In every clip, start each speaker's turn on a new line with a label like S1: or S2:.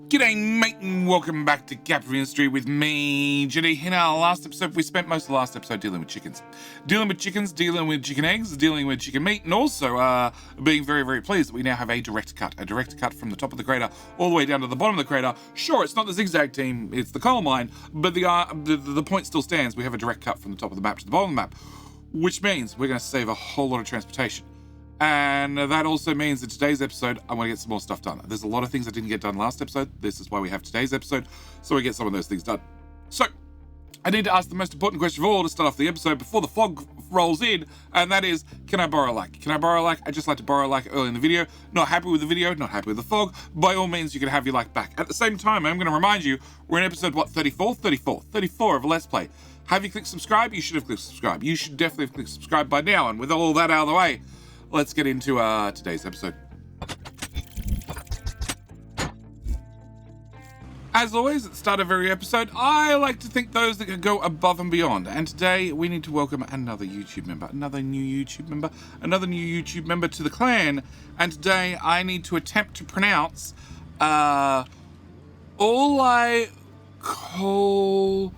S1: G'day mate and welcome back to Captain Industry with me, Jitty. In our last episode, we spent most of the last episode dealing with chickens. Dealing with chicken eggs, dealing with chicken meat, and also being very, very pleased that we now have a direct cut from the top of the crater all the way down to the bottom of the crater. Sure, it's not the Zig Zag team, it's the coal mine, but the point still stands. We have a direct cut from the top of the map to the bottom of the map, which means we're going to save a whole lot of transportation. And that also means that today's episode, I'm going to get some more stuff done. There's a lot of things I didn't get done last episode. This is why we have today's episode, so we get some of those things done. So, I need to ask the most important question of all to start off the episode before the fog rolls in, and that is, can I borrow a like? Can I borrow a like? I just like to borrow a like early in the video. Not happy with the video, not happy with the fog. By all means, you can have your like back. At the same time, I'm going to remind you, we're in episode, 34 of a Let's Play. Have you clicked subscribe? You should have clicked subscribe. You should definitely have clicked subscribe by now, and with all that out of the way, let's get into today's episode. As always, at the start of every episode, I like to thank those that can go above and beyond. And today, we need to welcome another new YouTube member to the clan. And today, I need to attempt to pronounce Olai Kolhamain.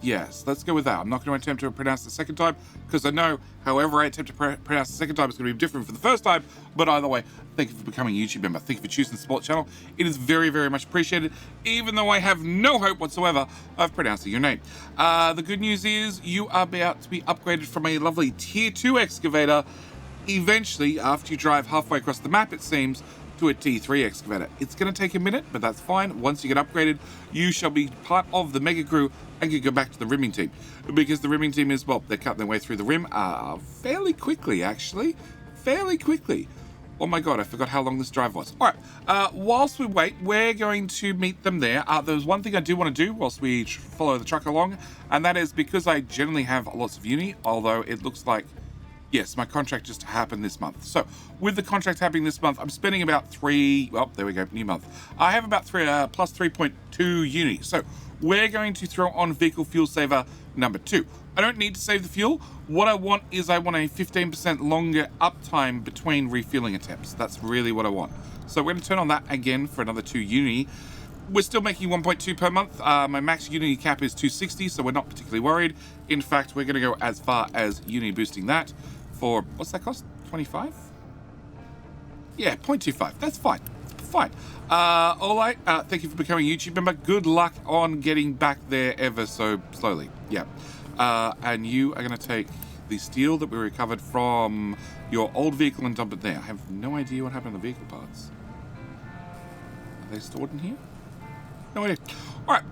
S1: Yes, let's go with that. I'm not going to attempt to pronounce the second time, because I know however I attempt to pronounce the second time, it's going to be different from the first time. But either way, thank you for becoming a YouTube member. Thank you for choosing the support channel. It is very, very much appreciated, even though I have no hope whatsoever of pronouncing your name. The good news is you are about to be upgraded from a lovely Tier 2 excavator, eventually, after you drive halfway across the map, it seems, to a T3 excavator. It's going to take a minute, but that's fine. Once you get upgraded, you shall be part of the mega crew and can go back to the rimming team, because the rimming team is, well, they're cutting their way through the rim fairly quickly, actually. Oh my god, I forgot how long this drive was. All right, whilst we wait, we're going to meet them there. There's one thing I do want to do whilst we follow the truck along, and that is because I generally have lots of uni, although it looks like, yes, my contract just happened this month. So, with the contract happening this month, I'm spending about there we go, new month. I have about plus 3.2 uni. So, we're going to throw on vehicle fuel saver number 2. I don't need to save the fuel. What I want is a 15% longer uptime between refueling attempts. That's really what I want. So, we're going to turn on that again for another 2 uni. We're still making 1.2 per month. My max uni cap is 260, so we're not particularly worried. In fact, we're going to go as far as uni boosting that for, what's that cost? 25? Yeah, 0.25. That's fine. Alright, thank you for becoming a YouTube member. Good luck on getting back there ever so slowly. Yeah. And you are going to take the steel that we recovered from your old vehicle and dump it there. I have no idea what happened to the vehicle parts. Are they stored in here? No idea. Alright,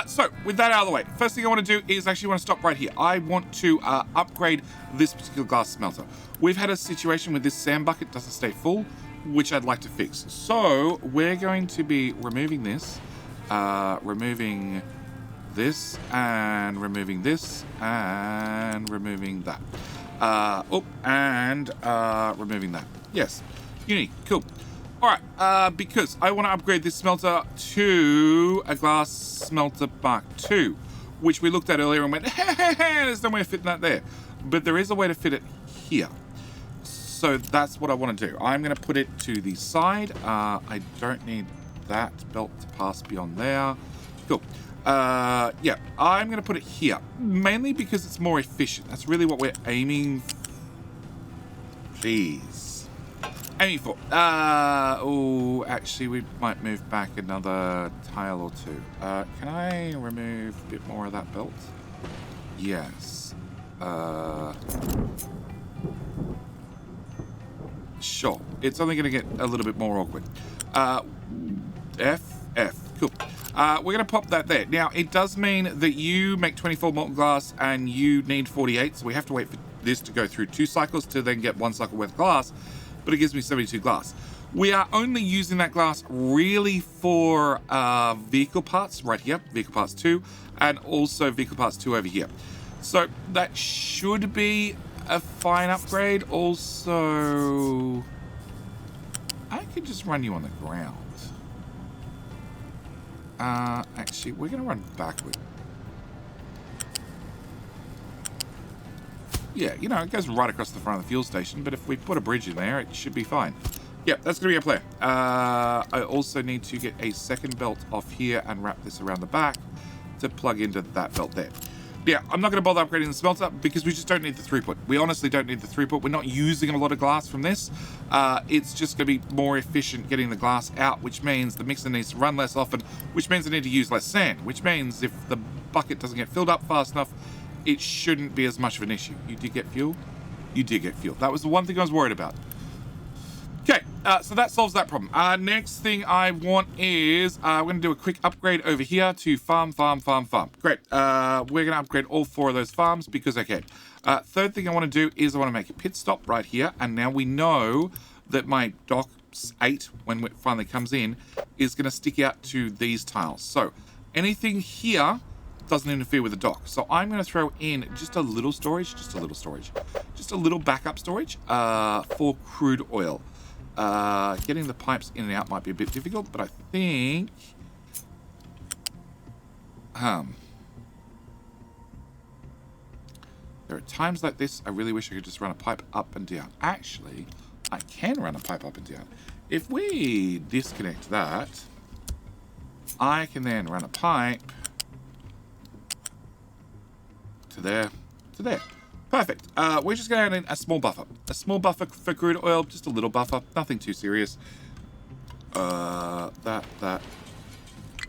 S1: so with that out of the way, first thing I want to do is actually want to stop right here. I want to upgrade this particular glass smelter. We've had a situation with this sand bucket doesn't stay full, which I'd like to fix. So we're going to be removing this, removing this, and removing this, and removing that. Removing that. Yes, uni, cool. Alright, because I want to upgrade this smelter to a glass smelter Mark II, which we looked at earlier and went, hey, there's no way of fitting that there. But there is a way to fit it here. So that's what I want to do. I'm going to put it to the side. I don't need that belt to pass beyond there. Cool. Yeah, I'm going to put it here, mainly because it's more efficient. That's really what we're aiming for. Aiming for. Actually, we might move back another tile or two. Can I remove a bit more of that belt? Yes. Sure. It's only going to get a little bit more awkward. F. Cool. We're going to pop that there. Now, it does mean that you make 24 molten glass and you need 48, so we have to wait for this to go through 2 cycles to then get 1 cycle worth of glass. But it gives me 72 glass. We are only using that glass really for vehicle parts right here, vehicle parts 2, and also vehicle parts 2 over here. So that should be a fine upgrade. Also, I could just run you on the ground. Actually, we're going to run backward. Yeah, you know, it goes right across the front of the fuel station, but if we put a bridge in there, it should be fine. Yeah, that's going to be our plan. I also need to get a second belt off here and wrap this around the back to plug into that belt there. Yeah, I'm not going to bother upgrading the smelter because we just don't need the throughput. We honestly don't need the throughput. We're not using a lot of glass from this. It's just going to be more efficient getting the glass out, which means the mixer needs to run less often, which means I need to use less sand, which means if the bucket doesn't get filled up fast enough, it shouldn't be as much of an issue. You did get fuel? You did get fuel. That was the one thing I was worried about. Okay, so that solves that problem. Next thing I want is we're going to do a quick upgrade over here to farm. Great. We're going to upgrade all 4 of those farms because I can. Third thing I want to do is I want to make a pit stop right here. And now we know that my dock 8, when it finally comes in, is going to stick out to these tiles. So anything here doesn't interfere with the dock. So I'm going to throw in just a little storage, just a little backup storage for crude oil. Getting the pipes in and out might be a bit difficult, but I think there are times like this I really wish I could just run a pipe up and down. Actually, I can run a pipe up and down. If we disconnect that, I can then run a pipe to there, to there. Perfect. We're just going to add in a small buffer. A small buffer for crude oil, just a little buffer, nothing too serious. That,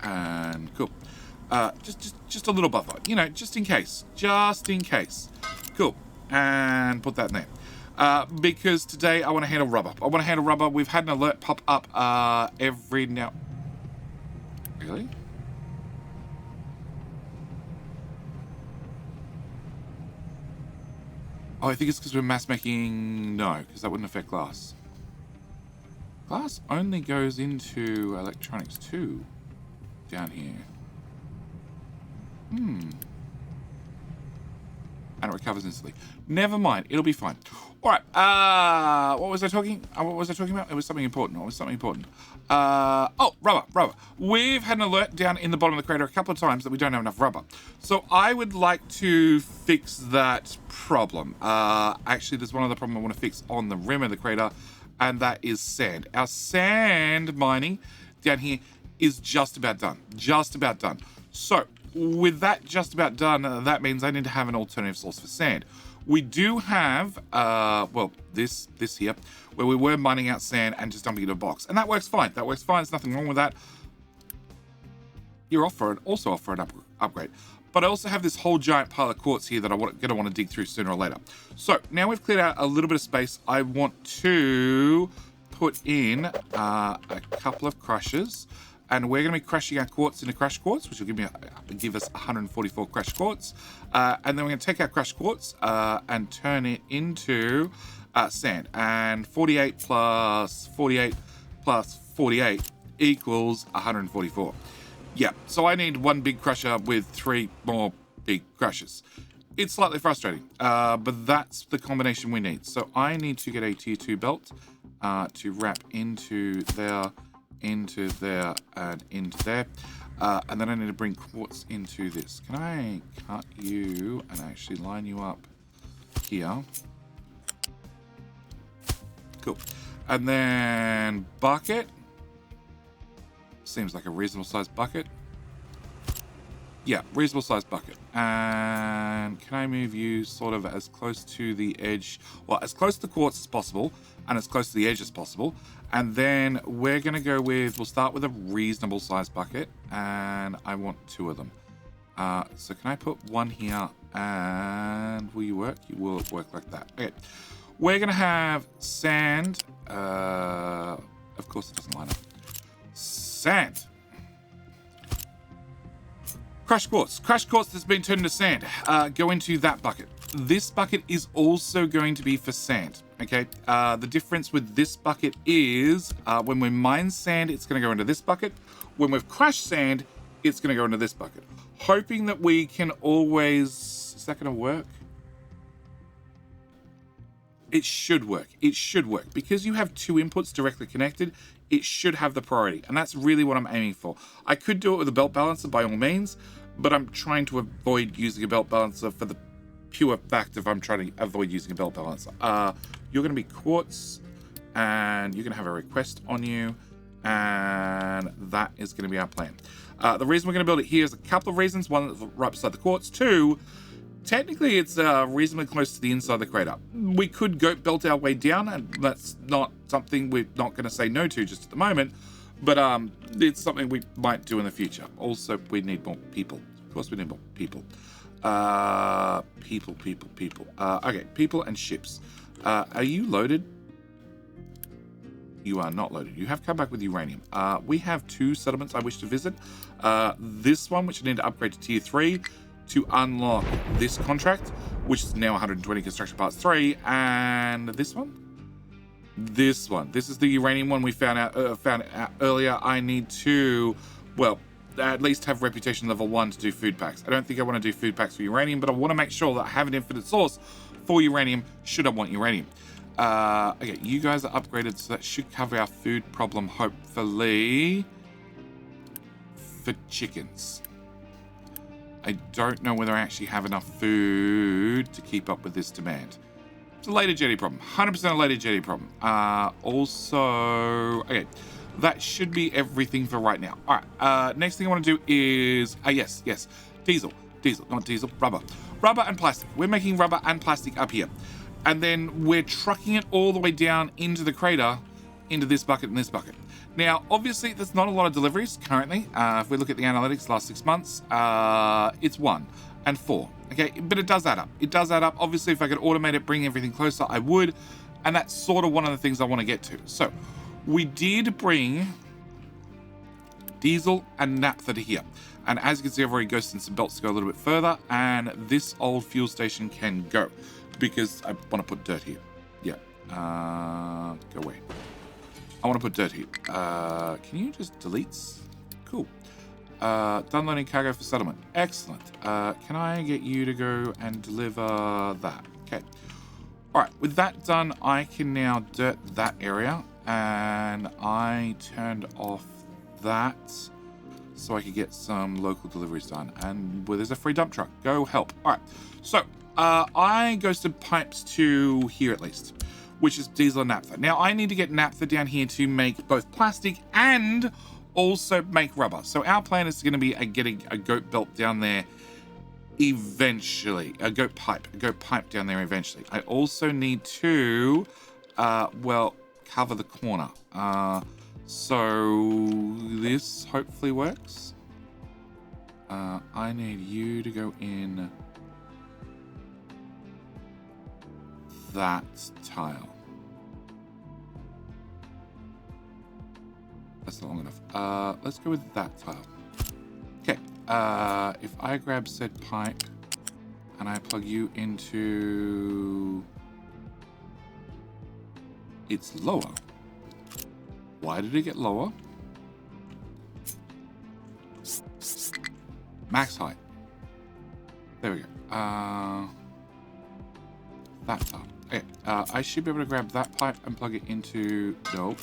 S1: and cool. Just a little buffer, you know, just in case. Cool. And put that in there. Because today I want to handle rubber. We've had an alert pop up every now... Really? Oh, I think it's because we're mass making... No, because that wouldn't affect glass. Glass only goes into electronics too. Down here. And it recovers instantly. Never mind, it'll be fine. Alright, what was I talking about? It was something important. Oh, rubber. We've had an alert down in the bottom of the crater a couple of times that we don't have enough rubber. So I would like to fix that problem. Actually, there's one other problem I want to fix on the rim of the crater, and that is sand. Our sand mining down here is just about done. So with that just about done, that means I need to have an alternative source for sand. We do have, well, this here, where we were mining out sand and just dumping it in a box. And that works fine. There's nothing wrong with that. You're also off for an upgrade. But I also have this whole giant pile of quartz here that I'm going to want to dig through sooner or later. So now we've cleared out a little bit of space. I want to put in a couple of crushers. And we're going to be crushing our quartz into crushed quartz, which will give us 144 crushed quartz. And then we're going to take our crushed quartz and turn it into sand. And 48 plus 48 plus 48 equals 144. Yeah, so I need one big crusher with 3 more big crushers. It's slightly frustrating, but that's the combination we need. So I need to get a tier 2 belt to wrap into there, into there, and into there. And then I need to bring quartz into this. Can I cut you and actually line you up here? Cool. And then bucket. Seems like a reasonable sized bucket. Yeah, reasonable sized bucket. And can I move you sort of as close to the edge, well, as close to the quartz as possible and as close to the edge as possible. And then we're going to go with, we'll start with a reasonable sized bucket, and I want 2 of them. So can I put one here, and will you work? You will work like that. Okay. We're going to have sand. Of course it doesn't line up. Sand. Crushed quartz. Crushed quartz that's been turned into sand. Go into that bucket. This bucket is also going to be for sand. Okay. The difference with this bucket is when we mine sand, it's going to go into this bucket. When we've crushed sand, it's going to go into this bucket. Hoping that we can always... Is that going to work? It should work. It should work. Because you have 2 inputs directly connected, it should have the priority. And that's really what I'm aiming for. I could do it with a belt balancer by all means, but I'm trying to avoid using a belt balancer for the pure fact of I'm trying to avoid using a belt balancer. You're going to be quartz, and you're going to have a request on you, and that is going to be our plan. The reason we're going to build it here is a couple of reasons. One, right beside the quartz. Two, technically it's reasonably close to the inside of the crater. We could goat belt our way down, and that's not something we're not going to say no to just at the moment, but it's something we might do in the future. Also, we need more people. Of course we need more people. People. Okay, people and ships. Are you loaded? You are not loaded. You have come back with uranium. We have 2 settlements I wish to visit. This one, which I need to upgrade to tier 3 to unlock this contract, which is now 120 construction parts 3, and this one. This is the uranium one we found out earlier. I need to, well, at least have reputation level 1 to do food packs. I don't think I want to do food packs for uranium, but I want to make sure that I have an infinite source for uranium should I want uranium. Okay, you guys are upgraded, so that should cover our food problem, hopefully, for chickens. I don't know whether I actually have enough food to keep up with this demand. It's a later jetty problem, 100% a later jetty problem. Also, okay, that should be everything for right now. All right, next thing I want to do is, yes, rubber and plastic. We're making rubber and plastic up here. And then we're trucking it all the way down into the crater, into this bucket and this bucket. Now, obviously, there's not a lot of deliveries currently. If we look at the analytics last 6 months, it's 1 and 4. Okay, but it does add up. It does add up. Obviously, if I could automate it, bring everything closer, I would. And that's sort of one of the things I want to get to. So, we did bring diesel and naphtha to here. And as you can see, I've already ghosted some belts to go a little bit further. And this old fuel station can go, because I want to put dirt here. Yeah. Go away. I want to put dirt here. Can you just delete? Cool. Done loading cargo for settlement. Excellent. Can I get you to go and deliver that? Okay. All right. With that done, I can now dirt that area. And I turned off that so I could get some local deliveries done. And well, there's a free dump truck. Go help. All right. So, I ghosted pipes to here at least, which is diesel and naphtha. Now, I need to get naphtha down here to make both plastic and also make rubber. So our plan is going to be getting a goat belt down there eventually. A goat pipe down there eventually. I also need to, cover the corner. So this hopefully works. I need you to go in that tile. That's not long enough. Let's go with that tile. Okay. If I grab said pipe and I plug you into... It's lower. Why did it get lower? Max height. There we go. That tile. Okay, I should be able to grab that pipe and plug it into... Nope.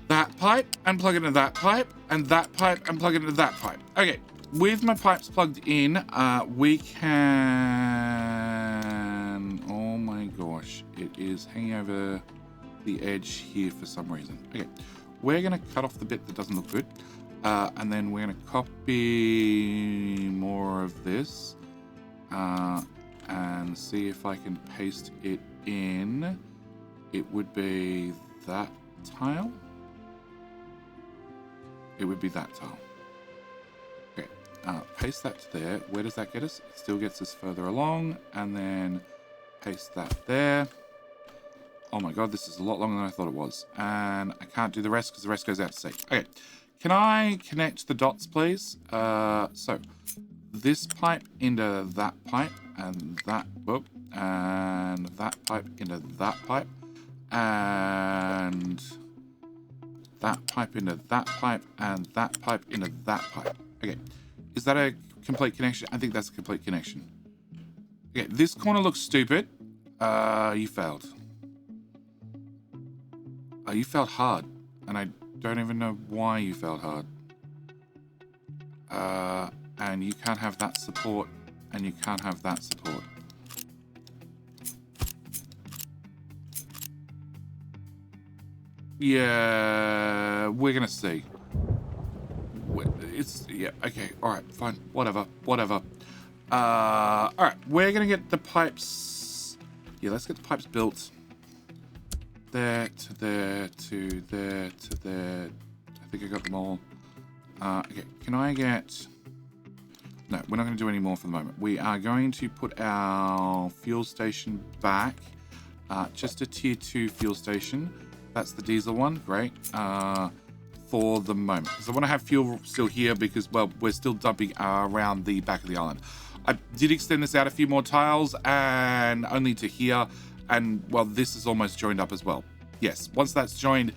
S1: That pipe and plug it into that pipe, and that pipe and plug it into that pipe. Okay, with my pipes plugged in, we can... Oh my gosh, it is hanging over the edge here for some reason. Okay, we're going to cut off the bit that doesn't look good, and then we're going to copy more of this. And see if I can paste it in. It would be that tile. It would be that tile. Okay, paste that to there. Where does that get us? It still gets us further along, and then paste that there. Oh my god, this is a lot longer than I thought it was. And I can't do the rest because the rest goes out to sea. Okay, can I connect the dots, please? So this pipe into that pipe, and that, whoop, and that pipe into that pipe, and that pipe into that pipe, and that pipe into that pipe. Okay, is that a complete connection? I think that's a complete connection. Okay, this corner looks stupid. You failed. You failed hard, and I don't even know why you failed hard. And you can't have that support, and you can't have that support. Yeah, we're gonna see. It's, yeah, okay, alright, fine, whatever. Alright, we're gonna get the pipes. Yeah, let's get the pipes built. There to there to there to there. I think I got them all. Okay, can I get... No, we're not going to do any more for the moment. We are going to put our fuel station back. Just a tier 2 fuel station. That's the diesel one. Great. For the moment. Because I want to have fuel still here because, well, we're still dumping around the back of the island. I did extend this out a few more tiles and only to here. And, well, this is almost joined up as well. Yes, once that's joined,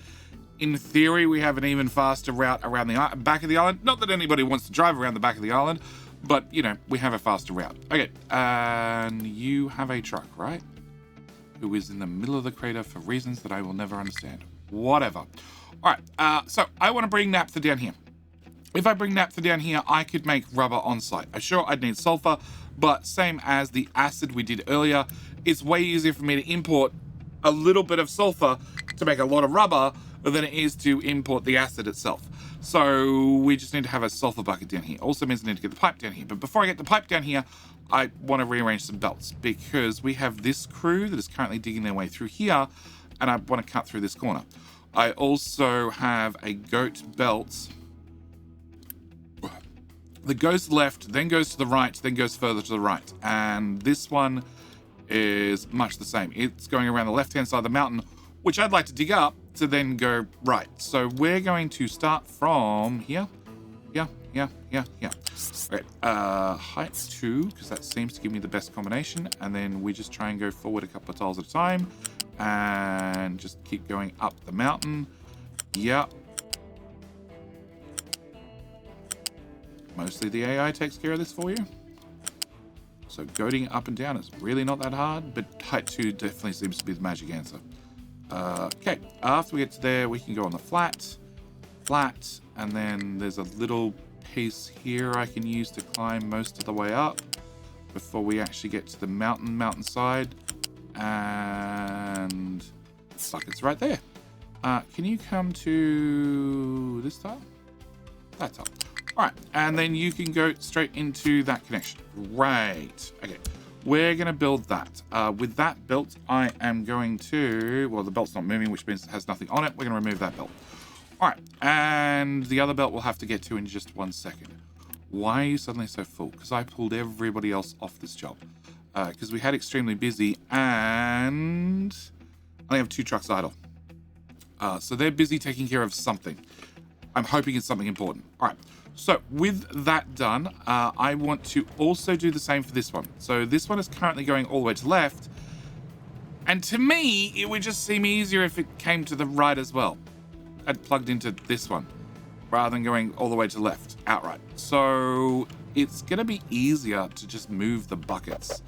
S1: in theory, we have an even faster route around the back of the island. Not that anybody wants to drive around the back of the island, but, you know, we have a faster route. Okay, and you have a truck, right? Who is in the middle of the crater for reasons that I will never understand. Whatever. All right, so I want to bring naphtha down here. If I bring naphtha down here, I could make rubber on site. Sure, I'd need sulfur, but same as the acid we did earlier, it's way easier for me to import a little bit of sulfur to make a lot of rubber than it is to import the acid itself. So we just need to have a sulfur bucket down here. Also means I need to get the pipe down here. But before I get the pipe down here, I want to rearrange some belts because we have this crew that is currently digging their way through here, and I want to cut through this corner. I also have a goat belt that goes left, then goes to the right, then goes further to the right. And this one is much the same. It's going around the left-hand side of the mountain, which I'd like to dig up to then go right. So we're going to start from here. Yeah. Okay, height 2, because that seems to give me the best combination. And then we just try and go forward a couple of tiles at a time and just keep going up the mountain. Yep. Mostly the AI takes care of this for you. So goating up and down is really not that hard, but height 2 definitely seems to be the magic answer. Okay, after we get to there, we can go on the flat, and then there's a little piece here I can use to climb most of the way up before we actually get to the mountainside, and buckets right there. Can you come to this tile? That tile. All right, and then you can go straight into that connection. Right. Okay, we're going to build that. With that built, I am going to... Well, the belt's not moving, which means it has nothing on it. We're going to remove that belt. All right, and the other belt we'll have to get to in just 1 second. Why are you suddenly so full? Because I pulled everybody else off this job. Because we had extremely busy, and I only have 2 trucks idle. So they're busy taking care of something. I'm hoping it's something important. All right. So with that done, I want to also do the same for this one. So this one is currently going all the way to the left. And to me, it would just seem easier if it came to the right as well. I'd plugged into this one rather than going all the way to the left outright. So it's going to be easier to just move the buckets.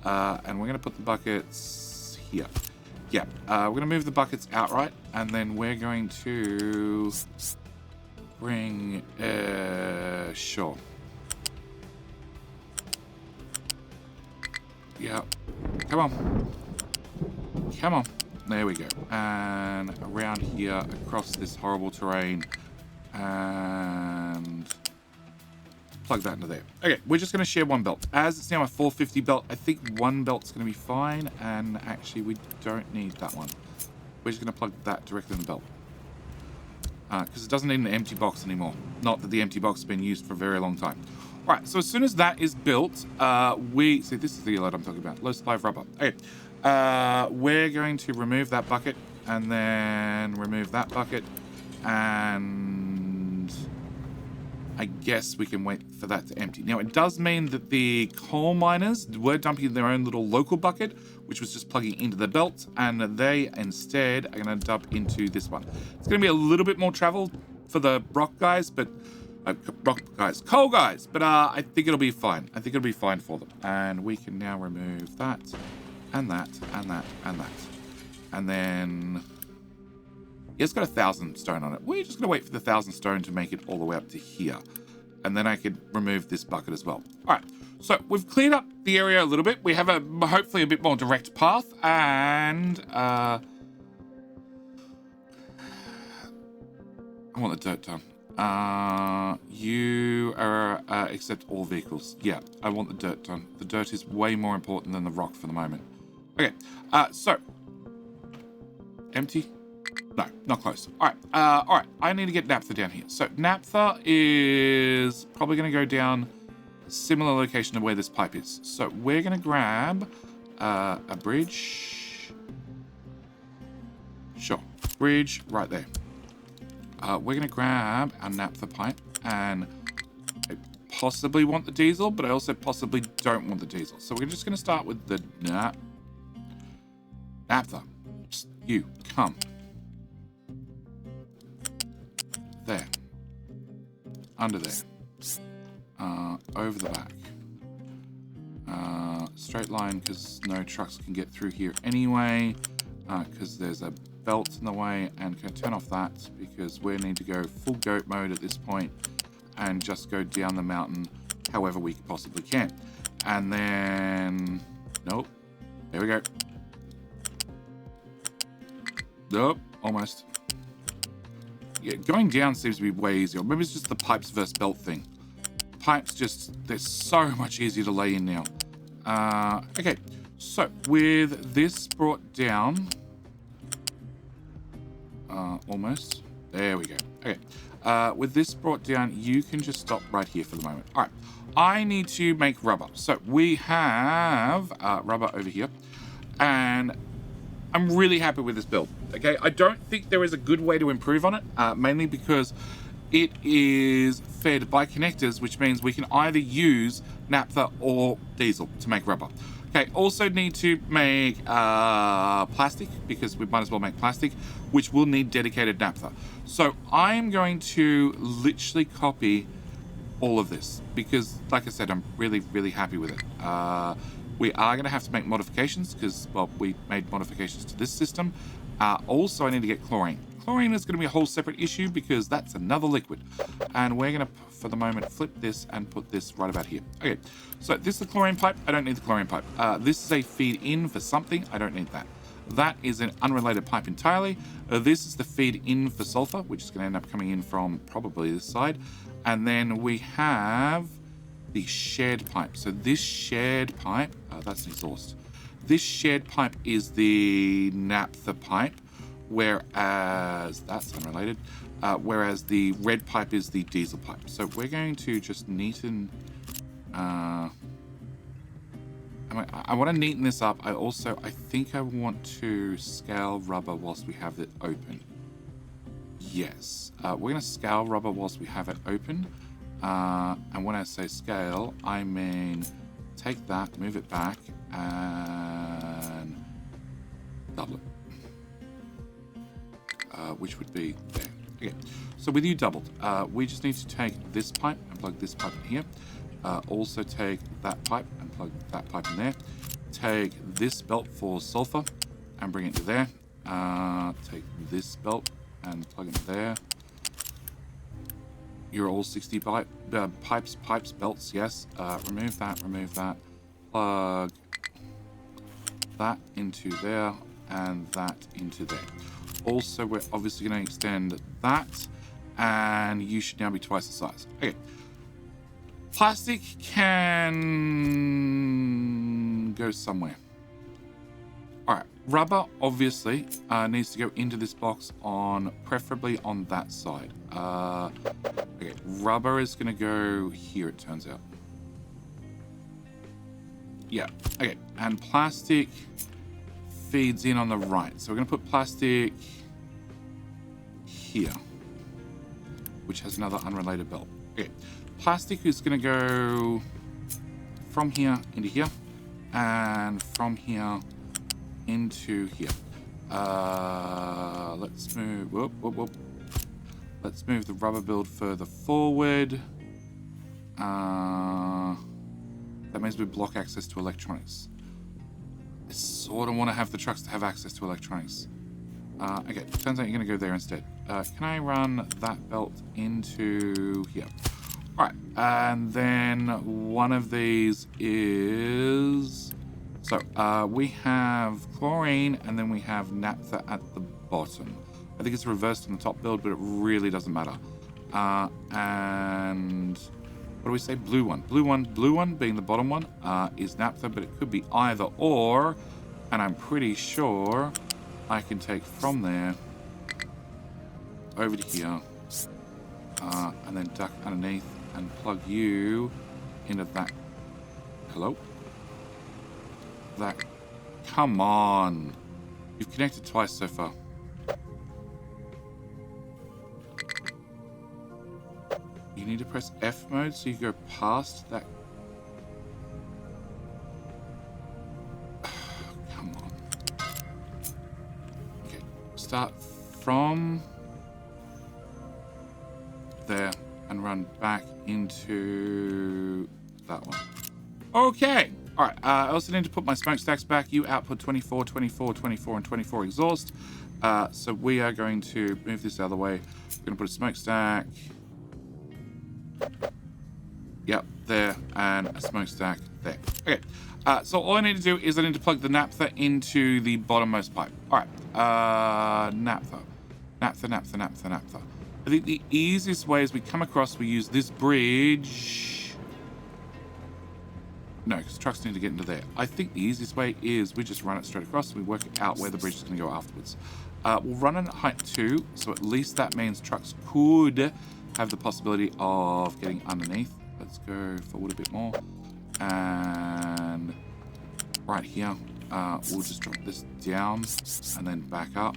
S1: And we're going to put the buckets here. Yeah, we're going to move the buckets outright. And then we're going to... bring, sure. Yeah, come on. There we go. And around here, across this horrible terrain, and plug that into there. Okay, we're just going to share one belt. As it's now a 450 belt, I think one belt's going to be fine, and actually we don't need that one. We're just going to plug that directly in the belt. Because it doesn't need an empty box anymore. Not that the empty box has been used for a very long time. All right, so as soon as that is built, see, this is the alert I'm talking about. Low supply of rubber. Okay, we're going to remove that bucket, and then remove that bucket, and I guess we can wait for that to empty. Now, it does mean that the coal miners were dumping their own little local bucket, which was just plugging into the belt, and they instead are going to dump into this one. It's going to be a little bit more travel for the rock guys, but coal guys, but I think it'll be fine. I think it'll be fine for them. And we can now remove that, and that, and that, and that. And then, yeah, it's got 1,000 stone on it. We're just going to wait for the 1,000 stone to make it all the way up to here. And then I could remove this bucket as well. All right, so we've cleared up the area a little bit. We have hopefully a bit more direct path, and I want the dirt done. You are accept all vehicles. Yeah, I want the dirt done. The dirt is way more important than the rock for the moment. Okay, so empty. No, not close. All right. I need to get naphtha down here. So naphtha is probably going to go down a similar location to where this pipe is. So we're going to grab a bridge. Sure, bridge right there. We're going to grab our naphtha pipe, and I possibly want the diesel, but I also possibly don't want the diesel. So we're just going to start with the naphtha. Just you, come. There. Under there. Over the back. Straight line, because no trucks can get through here anyway, because there's a belt in the way, and can turn off that because we need to go full goat mode at this point and just go down the mountain however we possibly can. And then nope, there we go. Nope, almost. Yeah, going down seems to be way easier. Maybe it's just the pipes versus belt thing. Pipes just, they're so much easier to lay in now. Okay, so with this brought down, almost. There we go. Okay. With this brought down, you can just stop right here for the moment. All right. I need to make rubber. So we have rubber over here. And I'm really happy with this build. Okay. I don't think there is a good way to improve on it. Mainly because it is fed by connectors, which means we can either use naphtha or diesel to make rubber. Okay, also need to make plastic, because we might as well make plastic, which will need dedicated naphtha. So I'm going to literally copy all of this because, like I said, I'm really, really happy with it. We are going to have to make modifications because, well, we made modifications to this system. Also, I need to get chlorine. Chlorine is going to be a whole separate issue because that's another liquid. And we're going to, for the moment, flip this and put this right about here. Okay, so this is the chlorine pipe. I don't need the chlorine pipe. This is a feed in for something. I don't need that. That is an unrelated pipe entirely. This is the feed in for sulfur, which is going to end up coming in from probably this side. And then we have the shared pipe. So this shared pipe, that's an exhaust. This shared pipe is the naphtha pipe, whereas that's unrelated. Whereas the red pipe is the diesel pipe. So we're going to just neaten. I want to neaten this up. I think I want to scale rubber whilst we have it open. Yes, we're going to scale rubber whilst we have it open. And when I say scale, I mean take that, move it back, and double it. Which would be there. Okay, so with you doubled, we just need to take this pipe and plug this pipe in here. Also take that pipe and plug that pipe in there. Take this belt for sulfur and bring it to there. Take this belt and plug it there. You're all 60 pipes, belts, yes. Remove that. Plug that into there and that into there. Also, we're obviously going to extend that, and you should now be twice the size. Okay. Plastic can go somewhere. All right. Rubber, obviously, needs to go into this box preferably on that side. Okay. Rubber is going to go here, it turns out. Yeah. Okay. And plastic feeds in on the right. So we're going to put plastic here, which has another unrelated belt. Okay. Plastic is going to go from here into here, and from here into here. Let's move. Whoop. Let's move the rubber build further forward. That means we block access to electronics. I sort of want to have the trucks to have access to electronics. Okay, turns out you're going to go there instead. Can I run that belt into here? All right, and then one of these is... So, we have chlorine, and then we have naphtha at the bottom. I think it's reversed on the top build, but it really doesn't matter. And what do we say? Blue one. Blue one being the bottom one is naphtha, but it could be either or. And I'm pretty sure I can take from there over to here and then duck underneath and plug you into that. Hello? That. Come on. You've connected twice so far. You need to press F mode so you go past that. Come on. Okay. Start from there and run back into that one. Okay. All right. I also need to put my smokestacks back. You output 24, 24, 24, and 24 exhaust. So we are going to move this out of the way. We're going to put a smokestack. Yep, there, and a smokestack there. Okay. So all I need to do is I need to plug the naphtha into the bottommost pipe. All right. Naphtha. I think the easiest way is we come across, we use this bridge. No, because trucks need to get into there. I think the easiest way is we just run it straight across and we work out where the bridge is going to go afterwards. We'll run it at height 2, so at least that means trucks could have the possibility of getting underneath. Let's go forward a bit more. And right here, we'll just drop this down and then back up.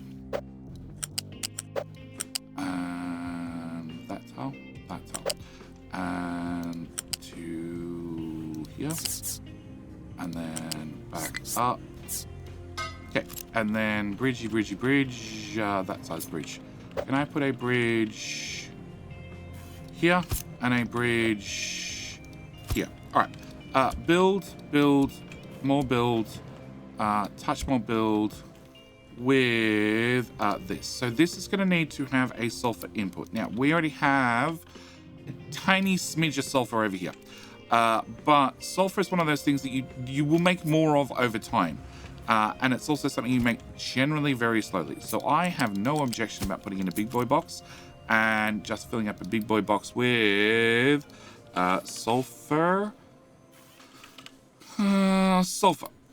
S1: And that's how. And to here. And then back up. Okay, and then bridge, that size bridge. Can I put a bridge here and a bridge here? All right, build, more build, touch more build with this. So this is going to need to have a sulfur input. Now, we already have a tiny smidge of sulfur over here. But sulfur is one of those things that you will make more of over time. And it's also something you make generally very slowly. So I have no objection about putting in a big boy box and just filling up a big boy box with sulfur.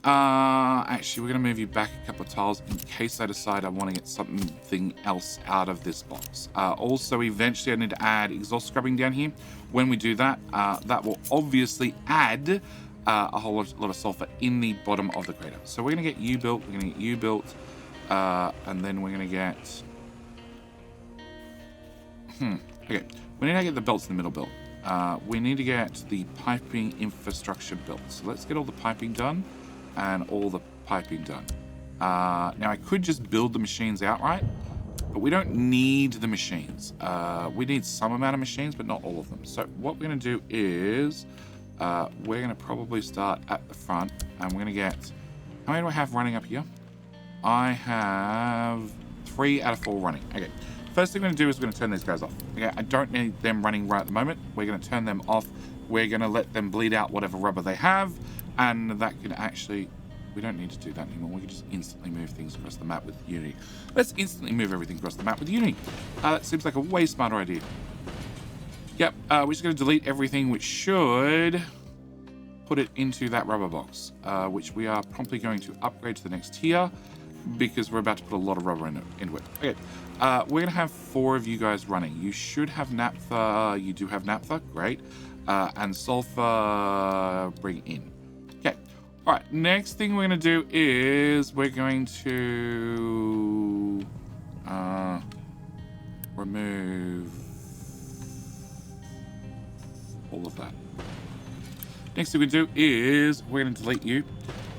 S1: Actually, we're going to move you back a couple of tiles in case I decide I want to get something else out of this box. Also, eventually I need to add exhaust scrubbing down here. When we do that, that will obviously add a whole lot of sulfur in the bottom of the crater. So we're going to get you built, and then we're going to get... Okay, we need to get the belts in the middle built. We need to get the piping infrastructure built. So let's get all the piping done and all the piping done. Now, I could just build the machines outright, but we don't need the machines. We need some amount of machines, but not all of them. So what we're going to do is we're going to probably start at the front, and we're going to get... How many do I have running up here? I have 3 out of 4 running. Okay. First thing we're going to do is we're going to turn these guys off. Okay, I don't need them running right at the moment. We're going to turn them off. We're going to let them bleed out whatever rubber they have, and that can actually... We don't need to do that anymore. We can just instantly move things across the map with Unity. Let's instantly move everything across the map with Unity. That seems like a way smarter idea. Yep, we're just going to delete everything which should put it into that rubber box, which we are promptly going to upgrade to the next tier because we're about to put a lot of rubber into it. Okay, we're going to have 4 of you guys running. You should have naphtha. You do have naphtha. Great. And sulfur bring in. Okay. All right. Next thing we're going to do is we're going to remove all of that. Next thing we do is we're going to delete you,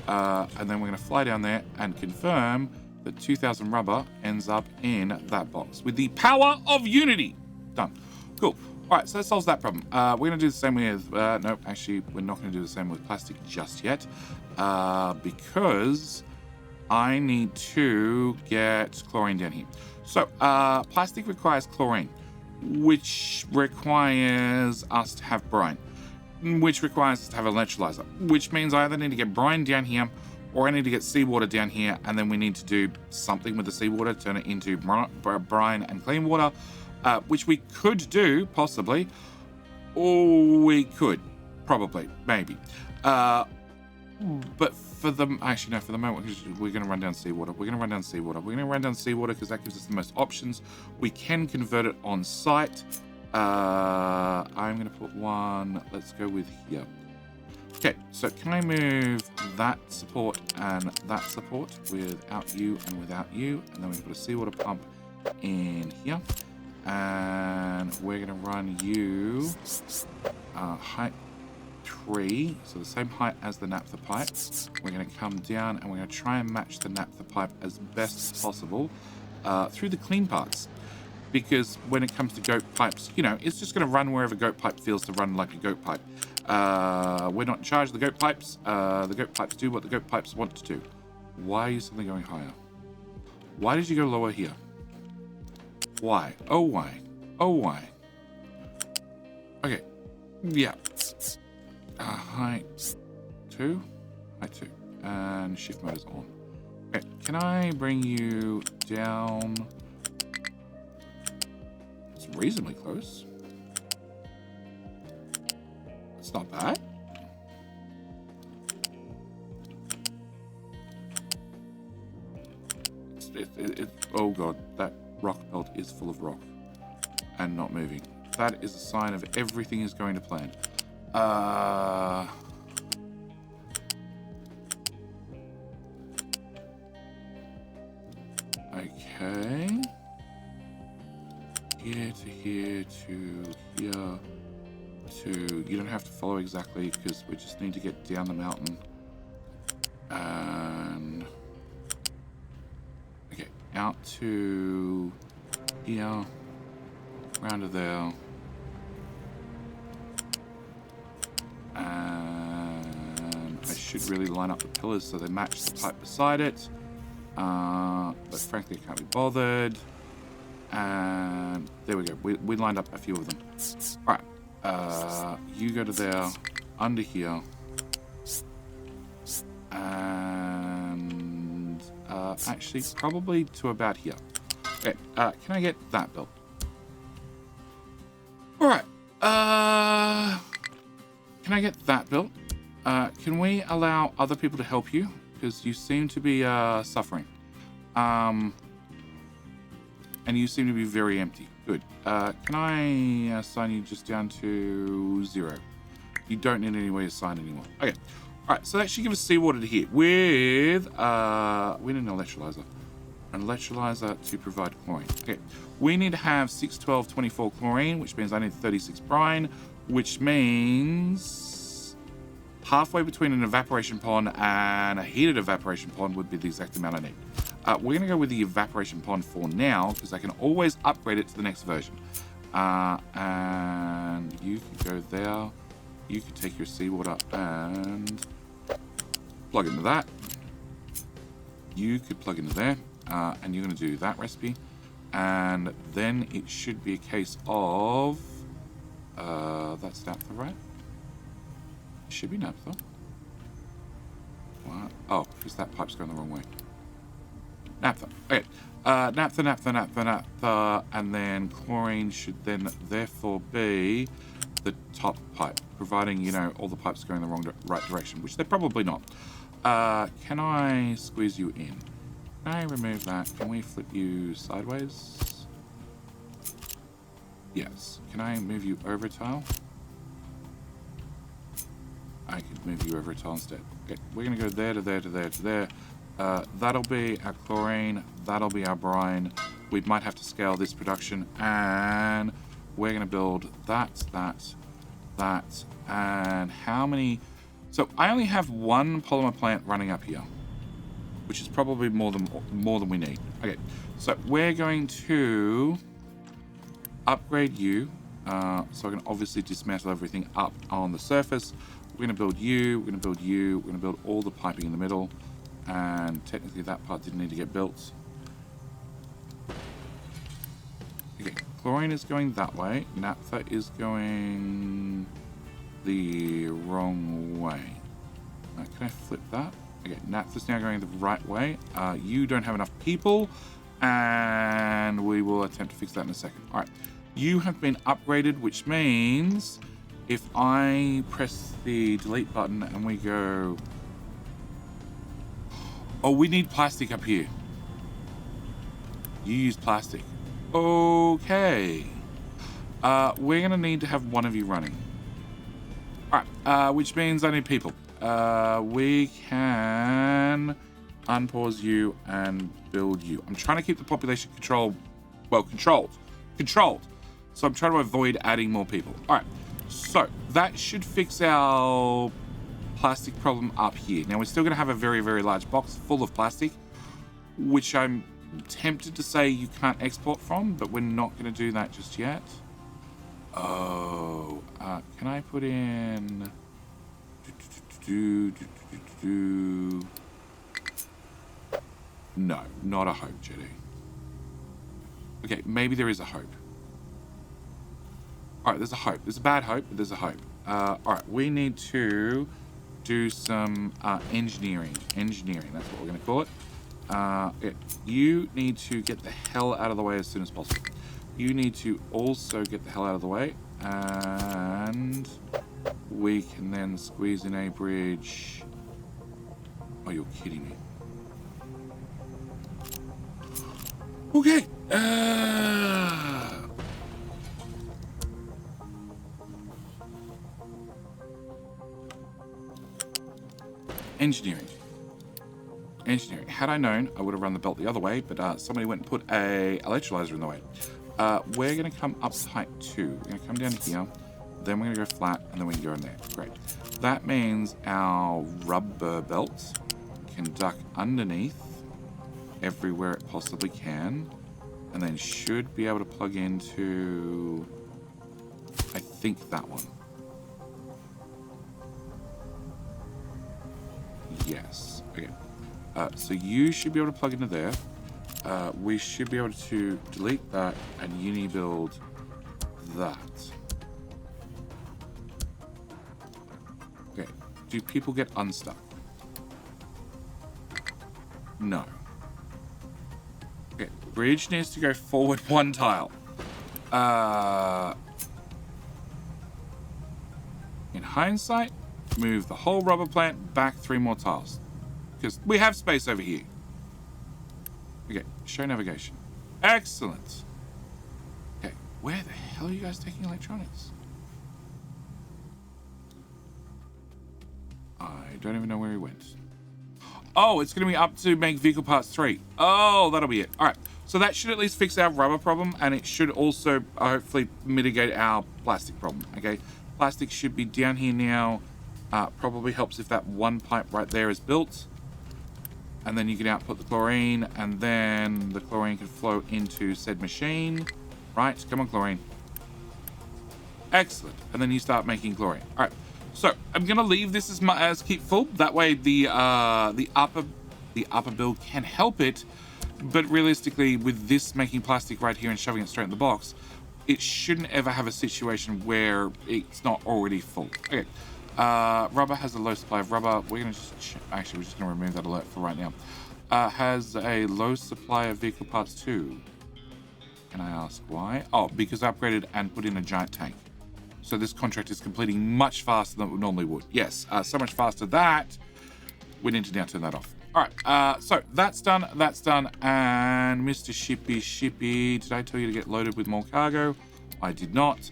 S1: and then we're going to fly down there and confirm that 2,000 rubber ends up in that box with the power of Unity. Done. Cool. All right, so that solves that problem. We're going to do the same with... no, actually, we're not going to do the same with plastic just yet, because I need to get chlorine down here. So, plastic requires chlorine, which requires us to have brine, which requires us to have an electrolyzer, which means I either need to get brine down here or I need to get seawater down here, and then we need to do something with the seawater, turn it into brine and clean water, which we could do, possibly, or we could, probably, maybe. But for the moment, we're going to run down seawater. We're going to run down seawater because that gives us the most options. We can convert it on site. I'm going to put one, let's go with here. Okay, so can I move that support and that support without you and without you? And then we put a seawater pump in here. And we're going to run you height 3, so the same height as the naphtha pipe. We're going to come down and we're going to try and match the naphtha pipe as best as possible through the clean parts. Because when it comes to goat pipes, you know, it's just going to run wherever goat pipe feels to run like a goat pipe. We're not in charge of the goat pipes. The goat pipes do what the goat pipes want to do. Why are you suddenly going higher? Why did you go lower here? Why? Oh, why? Oh, why? Okay. Yeah. Height 2. Height 2. And shift mode is on. Okay. Can I bring you down? It's reasonably close. It's not bad. Oh god, that rock belt is full of rock and not moving. That is a sign of everything is going to plan. Okay. Here to here to here to... You don't have to follow exactly because we just need to get down the mountain. And... Okay, out to here, round to there. And I should really line up the pillars so they match the pipe beside it. But frankly, I can't be bothered. And there we go. We lined up a few of them. All right. You go to there, under here. And actually, probably to about here. Okay. Can I get that built? All right. Can I get that built? Can we allow other people to help you? Because you seem to be suffering. And you seem to be very empty. Good. Can I assign you just down to 0? You don't need any way to assign anymore. Okay. All right. So that should give us seawater to here with we need an electrolyzer. An electrolyzer to provide chlorine. Okay. We need to have 6, 12, 24 chlorine, which means I need 36 brine, which means halfway between an evaporation pond and a heated evaporation pond would be the exact amount I need. We're going to go with the evaporation pond for now, because I can always upgrade it to the next version. And you can go there. You can take your seawater and plug into that. You could plug into there. And you're going to do that recipe. And then it should be a case of... that's naphtha, right? It should be naphtha. What? Oh, because that pipe's going the wrong way. Naphtha. Okay. Naphtha, and then chlorine should then therefore be the top pipe, providing, you know, all the pipes are going the right direction, which they're probably not. Can I squeeze you in? Can I remove that? Can we flip you sideways? Yes. Can I move you over tile? I could move you over a tile instead. Okay, we're going to go there to there to there to there. That'll be our chlorine. That'll be our brine. We might have to scale this production. And we're going to build that, and how many... So I only have one polymer plant running up here, which is probably more than we need. Okay, so we're going to upgrade you. So I can obviously dismantle everything up on the surface. We're going to build you. We're going to build you. We're going to build all the piping in the middle. And technically that part didn't need to get built. Okay, chlorine is going that way. Naphtha is going the wrong way. Can I flip that? Okay, Nats is now going the right way. You don't have enough people, and we will attempt to fix that in a second. All right, you have been upgraded, which means if I press the delete button and we go... Oh, we need plastic up here. You use plastic. Okay. We're going to need to have one of you running. All right, which means I need people. We can unpause you and build you. I'm trying to keep the population control, well, controlled. So I'm trying to avoid adding more people. All right, so that should fix our plastic problem up here. Now we're still going to have a very, very large box full of plastic, which I'm tempted to say you can't export from, but we're not going to do that just yet. Oh, can I put in... No, not a hope, Jetty. Okay, maybe there is a hope. All right, there's a hope. There's a bad hope, but there's a hope. All right, we need to do some engineering. Engineering, that's what we're going to call it. You need to get the hell out of the way as soon as possible. You need to also get the hell out of the way, and we can then squeeze in a bridge. Oh, you're kidding me. Okay. Engineering. Had I known, I would have run the belt the other way, but somebody went and put a electrolyzer in the way. We're going to come up height 2. We're going to come down here, then we're going to go flat, and then we can go in there. Great. That means our rubber belt can duck underneath everywhere it possibly can, and then should be able to plug into, I think, that one. Yes. Okay. So you should be able to plug into there. We should be able to delete that and uni-build that. Okay. Do people get unstuck? No. Okay. Bridge needs to go forward 1 tile. In hindsight, move the whole rubber plant back 3 more tiles. Because we have space over here. Okay, show navigation. Excellent. Okay, where the hell are you guys taking electronics? I don't even know where he went. Oh, it's going to be up to make vehicle parts 3. Oh, that'll be it. All right, so that should at least fix our rubber problem, and it should also hopefully mitigate our plastic problem, okay? Plastic should be down here now. Probably helps if that one pipe right there is built. And then you can output the chlorine, and then the chlorine can flow into said machine. Right, come on, chlorine. Excellent. And then you start making chlorine. All right. So I'm gonna leave this as keep full. That way the upper build can help it. But realistically, with this making plastic right here and shoving it straight in the box, it shouldn't ever have a situation where it's not already full. Okay. Rubber has a low supply of rubber. We're going to just... Actually, we're just going to remove that alert for right now. Has a low supply of vehicle parts too. Can I ask why? Oh, because I upgraded and put in a giant tank. So this contract is completing much faster than it normally would. Yes, so much faster that we need to now turn that off. All right, so that's done, and Mr. Shippy, did I tell you to get loaded with more cargo? I did not.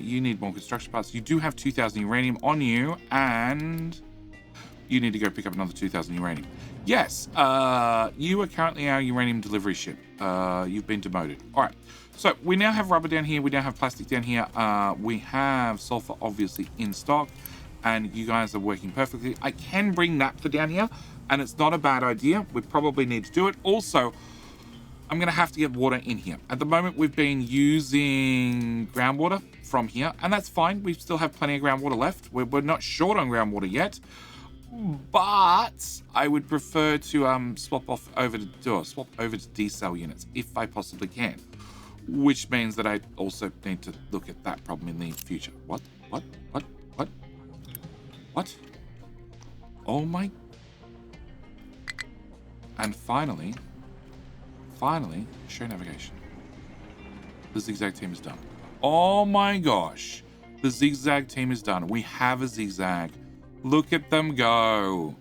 S1: You need more construction parts. You do have 2,000 uranium on you, and you need to go pick up another 2,000 uranium. Yes, you are currently our uranium delivery ship. You've been demoted. All right, so we now have rubber down here. We now have plastic down here. We have sulfur, obviously, in stock, and you guys are working perfectly. I can bring naphtha down here, and it's not a bad idea. We probably need to do it. Also, I'm going to have to get water in here. At the moment, we've been using groundwater from here, and that's fine. We still have plenty of groundwater left. We're not short on groundwater yet, but I would prefer to swap over to desal units if I possibly can, which means that I also need to look at that problem in the future. What? Oh my And finally, show navigation. The zigzag team is done. Oh my gosh. The zigzag team is done. We have a zigzag. Look at them go.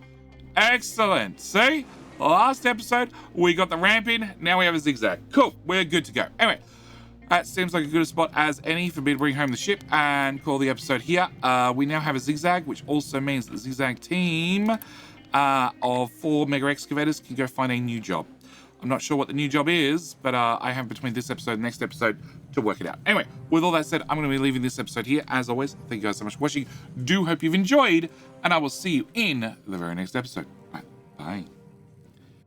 S1: Excellent. See? Last episode, we got the ramp in. Now we have a zigzag. Cool. We're good to go. Anyway, that seems like a good spot as any for me to bring home the ship and call the episode here. We now have a zigzag, which also means that the zigzag team of 4 mega excavators can go find a new job. I'm not sure what the new job is, but I have between this episode and next episode to work it out. Anyway, with all that said, I'm going to be leaving this episode here. As always, thank you guys so much for watching. Do hope you've enjoyed, and I will see you in the very next episode. Bye.